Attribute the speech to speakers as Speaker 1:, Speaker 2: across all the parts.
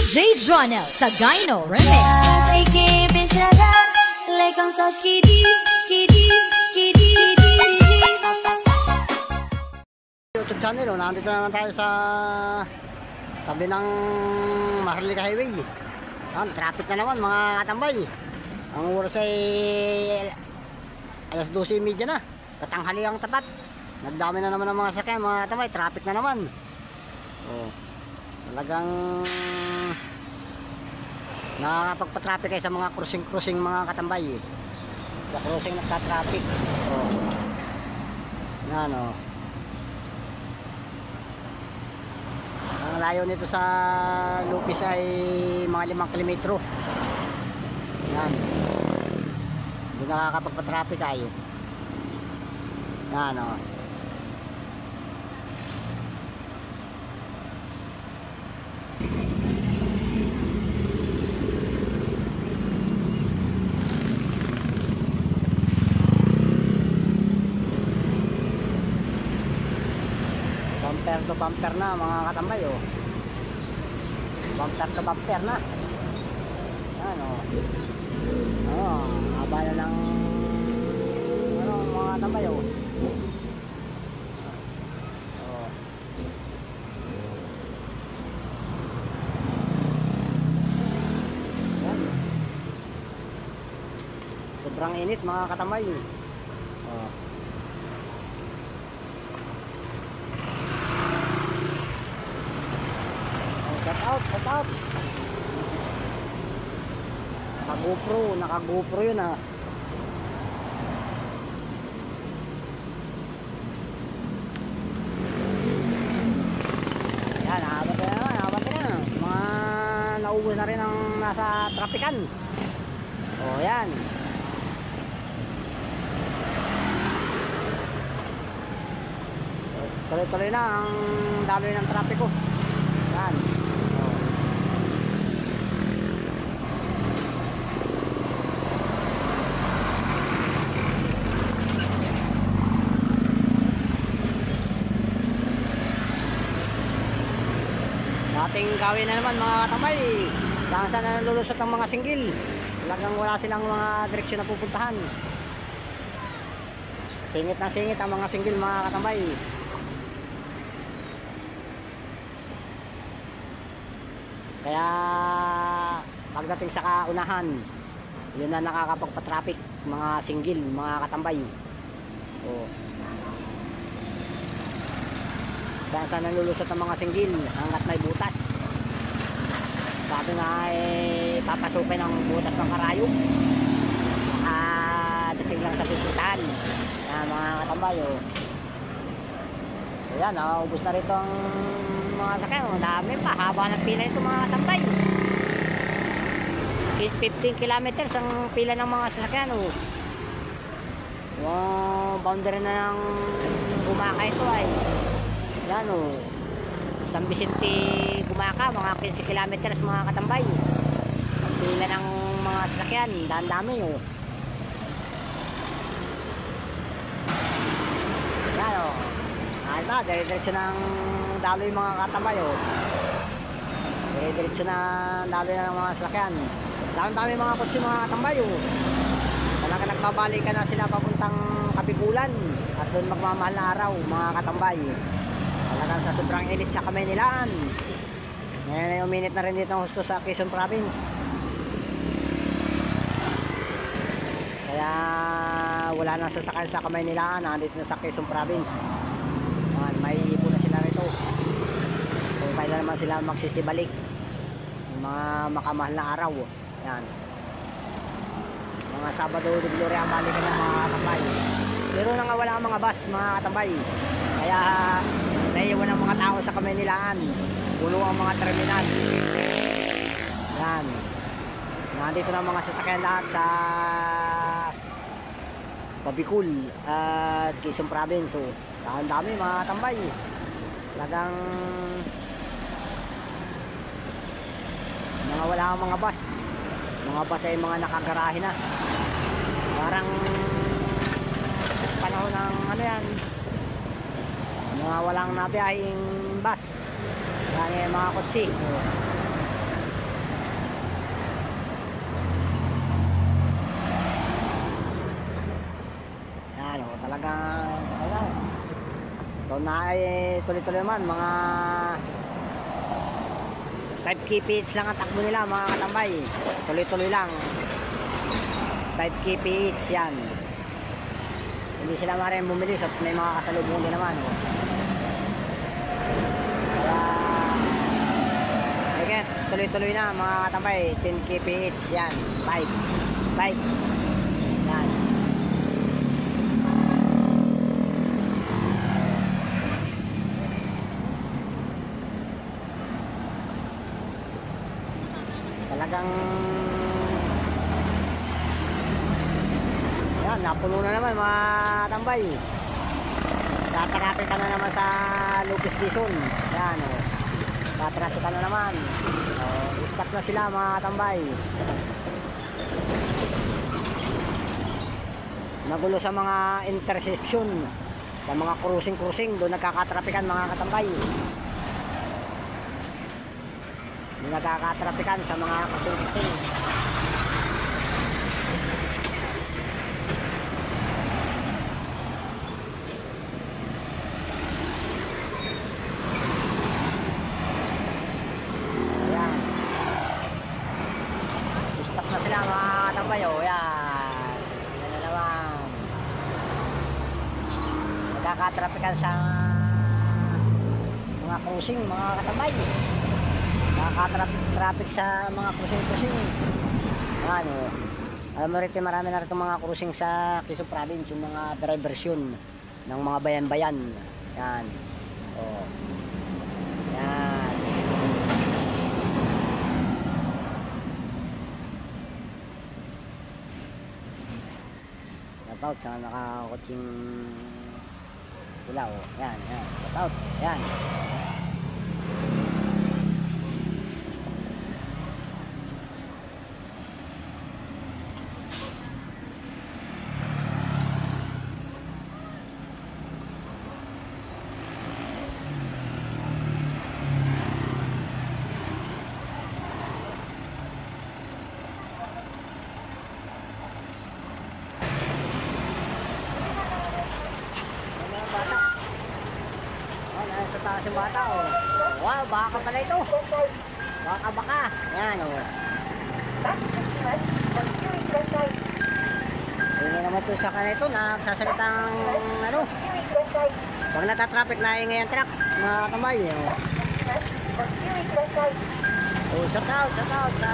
Speaker 1: DJ Jonel sa Gyno Remix.
Speaker 2: YouTube channel, nandito naman tayo sa tabi ng Maharlika Highway. Traffic na naman mga katambay. Ang oras ay alas 12:30 na. Katanghali ang tapat. Nagdami na naman ang mga sakyan mga katambay. Traffic na naman. Talagang nakakapagpa-traffic kayo sa mga cruising mga katambay. Sa cruising nagta-traffic. Yan o. Ang layo nito sa Lupis ay mga 5 kilometro. Yan. Hindi nakakapagpa-traffic kayo. Yan o. Bumper to bumper na mga katambay bumper to bumper na. Ano haba na ng mga katambay sobrang init mga katambay. Shout out. Naka-GoPro yun Ayan, habang na. Mga naubos na rin ang nasa trapikan. Yan. Tuloy-tuloy na ang daloy ng trapiko. Yan. Dating gawin na naman mga katambay. Saan na nalulusot ng mga singgil. Talagang wala silang mga direksyon na pupuntahan. Singit na singit ang mga singgil mga katambay. Kaya pagdating sa kaunahan, yun na nakakapagpa-traffic mga singgil mga katambay. Saan nalulusot ng mga singgil hanggat may butas. Sabi nga papasukin ang butas ng karayom. Dating lang sa pipitan mga katambay. Yan, ubos na rito ang mga sakyan. Dami pa, haba ng pila nito mga katambay. 15 kilometers ang pila ng mga sasakyan. Boundary na ng Gumaka ito ay. Yan San Vicente Gumaka, mga 15 kilometers mga katambay. Ang pila ng mga sasakyan, dami Yan dire-diretso ng daloy mga katambay dire-diretso na daloy ng mga sasakyan. Dami mga kotse mga katambay Talaga nagbabalikan na sila papuntang Kapikulan at doon magmamahal na araw mga katambay. Talagang sa sobrang init sa Kamaynilaan. Ngayon ay uminit na rin dito ang husto sa Quezon Province. Kaya wala nang sasakyan sa Kamaynilaan, nandito na sa Quezon Province. May ipo na sila rito. Kung kailan naman sila magsisibalik yung mga makamahal na araw. Yan. Mga Sabado de Gloria ang balikan ng mga katambay. Pero nang wala ang mga bus mga katambay. Kaya naiiwan ang mga tao sa Kamaynilaan. Puno ang mga terminal. Yan. Nandito na mga sasakyan lahat sa Pabicol at Quezon Province. Ang dami mga tambay. Talagang mga wala ang mga bus. Mga bus ay mga nakagarahe na. Parang panahon ng mga walang nabiyahing bus. Kaya mga kotse. tuloy-tuloy naman, mga 5 kph lang ang takbo nila mga katambay. Tuloy-tuloy lang. 5 kph yan. Hindi sila maaaring bumilis at may mga kasalubong din naman. Kaya tuloy-tuloy na mga katambay. 10 kph yan. 5 yan. Talagang yan, napuno na naman mga tambay. Tatrapik ka na naman sa Lucas Dizon. Yan, tatrapik ka na naman. Stop na sila mga tambay. Magulo sa mga intersection, sa mga cruising, doon nagkakatrapikan mga katambay. Doon nagkakatrapikan sa mga cruising. Ayan. Stop na sila mga katambay. Yan. Yan na naman. Nagkakatrapikan sa mga cruising mga katambay. Nakaka-traffic sa mga cruising. Ano, alam mo rin, marami na rin mga cruising sa Quezon Province, yung mga drivers yun ng mga bayan-bayan. Yan. Oh. Yan. Shout out sa nakakutsing pula. Oh. Yan. Shout out. Yan. Sa taas yung bata, oh. Wow, baka pala ito. Baka. Yan, oh. Hindi naman ito sa kanito, nagsasalitang, ano, pag natatraffic na ingay ang truck, mga katambay, oh. Oh, shout out sa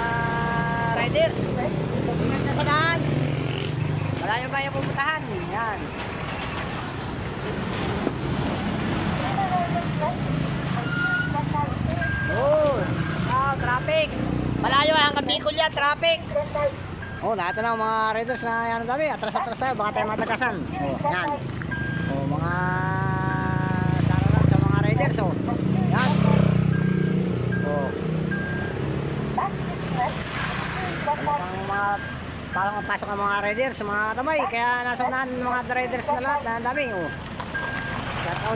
Speaker 2: riders. Ingat na sa daan. Malayo ba yung pupuntahan? Yan. Oh, traffic. Malayo hanggang Bicol yan, traffic. Oh, nato na mga riders na yan dami. Atras tayo, baka tayo matagasan. Oh, yan. Oh, mga sana lang sa mga riders, oh. Yan. Oh. Parang mapasok ang mga riders, mga katamay. Kaya nasa unahan mga riders na lahat, na dami, oh.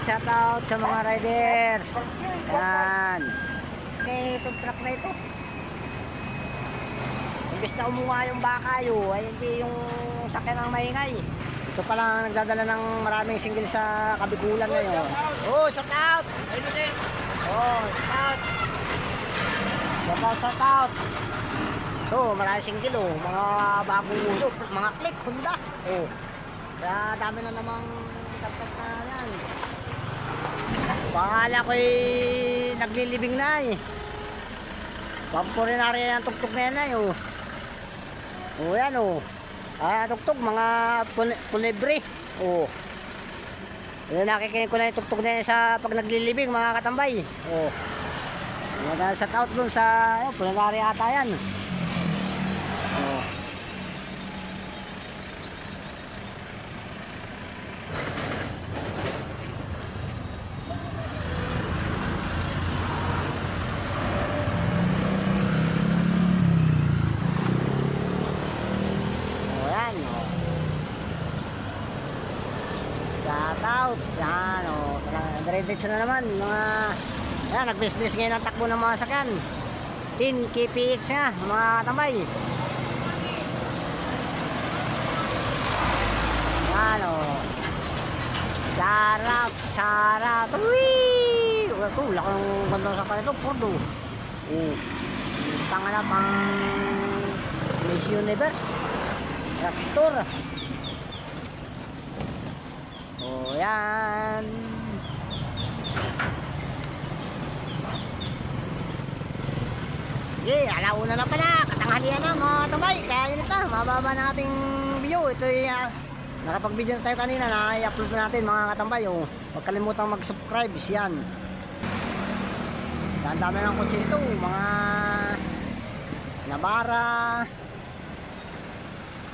Speaker 2: Shout out sa mga riders. Yan. Itong truck na ito, imbes na umuha yung bakayo, ay hindi yung sakyan ng maingay. Ito pala nagdadala ng maraming single sa Kabikulan ngayon. Oh, shout out. Oh, shout out. So, maraming single, oh. Mga bagong uso, mga click, Honda. Oh, kaya dami na namang dagdag na yan. Pakala ko'y naglilibing na eh. Pampurinarya yung tuktok na yan eh, oh. Oh, yan, oh. Tuktok, mga pulibre. Oh. Nakikinig ko na yung tuktok na yan sa pag naglilibing, mga katambay. Oh. Sa tout dun sa, pulinarya ata yan. Oh. Shoutout. Yan, o. Dire-diretso na naman. Mga, yan, nag-business ngayon ang takbo ng mga sakyan. 10 kph nga, mga tambay. Yan, o. Sarap, sarap. Uy! Ito, laki ng ganda sa kanito, Ford. Panganap ang Miss Universe. Raptor. Yan. Okay, alauna na pala. Katanghalian na mga tambay. Kaya yun ito, mababa na ating video. Ito nakapag-video na tayo kanina na i-upload natin mga katambay. Huwag kalimutang mag-subscribe. Yan. Ang dami ng kotse nito. Mga Navara,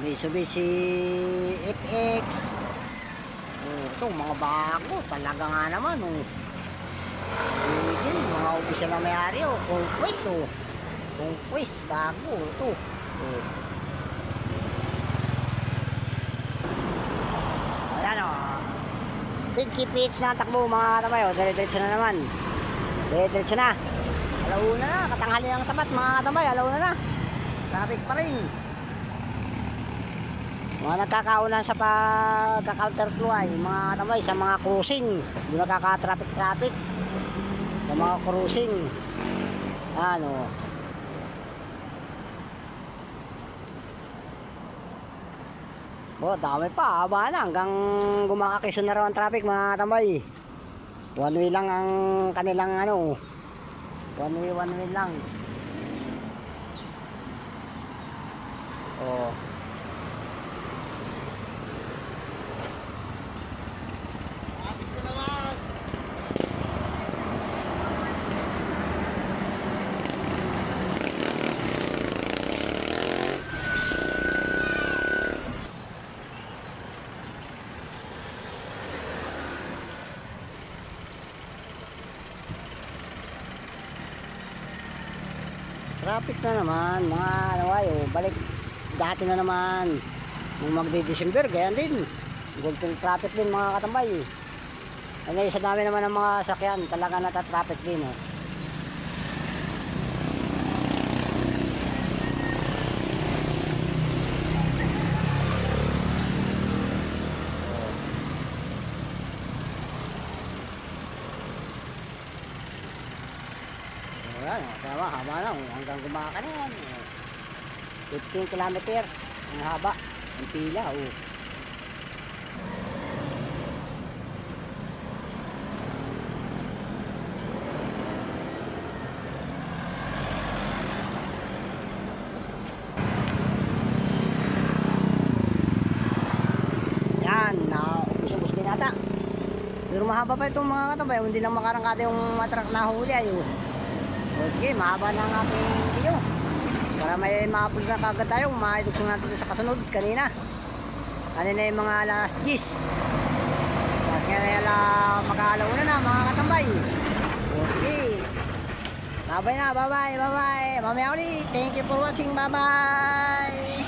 Speaker 2: Mitsubishi FX. Ito, mga bago. Talaga nga naman. Mga opisyan na may-ari. Kung quiz, bago. Ito. Ayan o. Pinky pitch na takbo mga katabay. Dire-diretso na naman. Dire-diretso na. Alauna na. Katanghali ang tapat mga katabay. Alauna na. Traffic pa rin. Mga nagkakaunan sa pagka-counterflow mga katabay sa mga cruising. Hindi nakaka-traffic-traffic. Sa mga cruising. Ano. Dami pa, haba na hanggang gumakakison na raw ang traffic mga tambay. One way lang ang kanilang one way lang. Traffic na naman mga balik dati na naman nung magdi-December ganyan din gulping traffic din mga katambay sa dami naman ng mga sakyan talaga nata-traffic din haba na hanggang gumaka na yan 15 kilometers ang haba ang pila yan ubus-ubus din ata pero mahaba pa itong mga katabay hindi lang makarangkada yung matrak na huli sige, mahaba na ang ating video para may ma-upload na kagad tayo ma-edukong natin sa kasunod kanina yung mga alas 10 kaya mag-aalaw na mga katambay okay bye bye na, bye bye mamaya ulit, thank you for watching, bye bye.